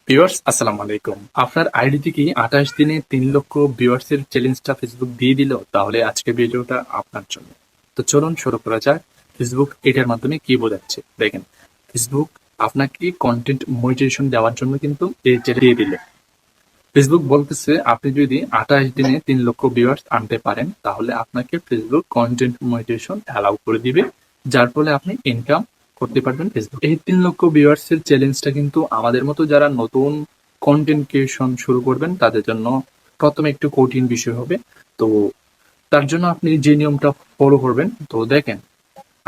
Viewers আসসালামু আলাইকুম। আপনার আইডিতে কি 28 দিনে 3 লক্ষ ভিউয়ার্স এর চ্যালেঞ্জটা ফেসবুক দিয়ে দিল? তাহলে আজকের ভিডিওটা আপনার জন্য। তো চলুন শুরু করা যাক। ফেসবুক এটার মাধ্যমে কি বোঝাচ্ছে দেখেন। ফেসবুক আপনাকে কন্টেন্ট মনিটাইজেশন দেওয়ার জন্য কিন্তু এই চ্যালেঞ্জ দিয়ে দিল। ফেসবুক বলতেছে আপনি যদি 28 দিনে 3 লক্ষ ভিউয়ার্স আনতে পারেন তাহলে আপনাকে ফেসবুক কন্টেন্ট মনিটাইজেশন অ্যালাউ করে দিবে, যার ফলে আপনি ইনকাম করতে পারবেন ফেসবুক। এই 3 লক্ষ ভিউয়ার্স এর চ্যালেঞ্জটা কিন্তু আমাদের মতো যারা নতুন কন্টেন্ট ক্রিয়েশন শুরু করবেন তাদের জন্য প্রথমে একটু কঠিন বিষয় হবে। তো তার জন্য আপনি যে নিয়মটা ফলো করবেন, তো দেখেন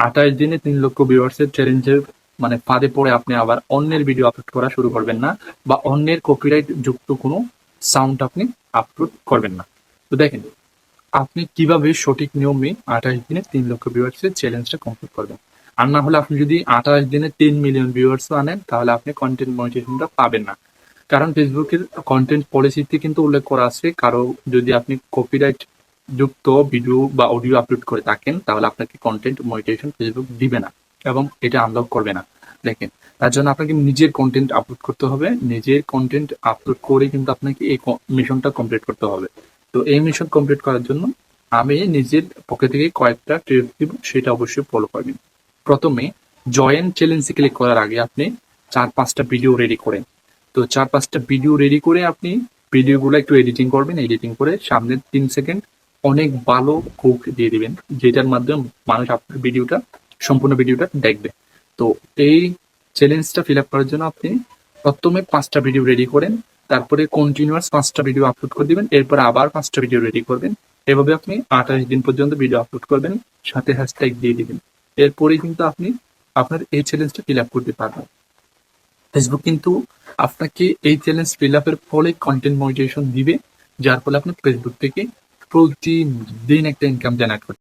28 দিনে 3 লক্ষ ভিউয়ার্স এর চ্যালেঞ্জের মানে ফাঁদে পড়ে আপনি আবার অন্যের ভিডিও আপলোড করা শুরু করবেন না, বা অন্যের কপিরাইট যুক্ত কোনো সাউন্ড আপনি আপলোড করবেন না। তো দেখেন আপনি কিভাবে সঠিক নিয়মে 28 দিনে 3 লক্ষ ভিউয়ার্স এর চ্যালেঞ্জটা কমপ্লিট করবেন। আর না হলে আপনি যদি 28 দিনে 3 মিলিয়ন ভিউয়ার্স আনেন তাহলে আপনি কন্টেন্ট মনিটাইজেশনটা পাবেন না। কারণ ফেসবুকের কন্টেন্ট পলিসিতে কিন্তু উল্লেখ করা আছে, কারো যদি আপনি কপিরাইট যুক্ত ভিডিও বা অডিও আপলোড করে থাকেন তাহলে আপনাকে কন্টেন্ট মনিটাইজেশন ফেসবুক দিবে না এবং এটা আনলক করবে না। দেখেন তার জন্য আপনাকে নিজের কন্টেন্ট আপলোড করতে হবে, নিজের কন্টেন্ট আপলোড করে কিন্তু আপনাকে এই মিশনটা কমপ্লিট করতে হবে। তো এই মিশন কমপ্লিট করার জন্য আমি নিজের পক্ষে থেকে কয়েকটা টিপস দিব, সেটা অবশ্যই ফলো করবেন। প্রথমে জয়েন চ্যালেঞ্জে ক্লিক করার আগে আপনি 4-5টা ভিডিও রেডি করেন। তো 4-5টা ভিডিও রেডি করে আপনি ভিডিওগুলো একটু এডিটিং করবেন, এডিটিং করে সামনের 3 সেকেন্ড অনেক ভালো হুক দিয়ে দিবেন, যেটার মাধ্যমে মানুষ আপনার ভিডিওটা সম্পূর্ণ ভিডিওটা দেখবে। তো এই চ্যালেঞ্জটা ফিল আপ করার জন্য আপনি প্রথমে 5টা ভিডিও রেডি করেন, তারপরে কন্টিনিউয়াস 5টা ভিডিও আপলোড করে দিবেন, এরপর আবার 5টা ভিডিও রেডি করবেন। এভাবে আপনি 28 দিন পর্যন্ত ভিডিও আপলোড করবেন, সাথে হ্যাশট্যাগ দিয়ে দিবেন। এরপরেই কিন্তু আপনি আপনার এই চ্যালেঞ্জটা ফিল আপ করতে পারবেন। ফেসবুক কিন্তু আপনাকে এই চ্যালেঞ্জ ফিল আপের ফলে কন্টেন্ট মনিটাইজেশন দিবে, যার ফলে আপনি ফেসবুক থেকে প্রতিদিন একটা ইনকাম জেনারেট করতে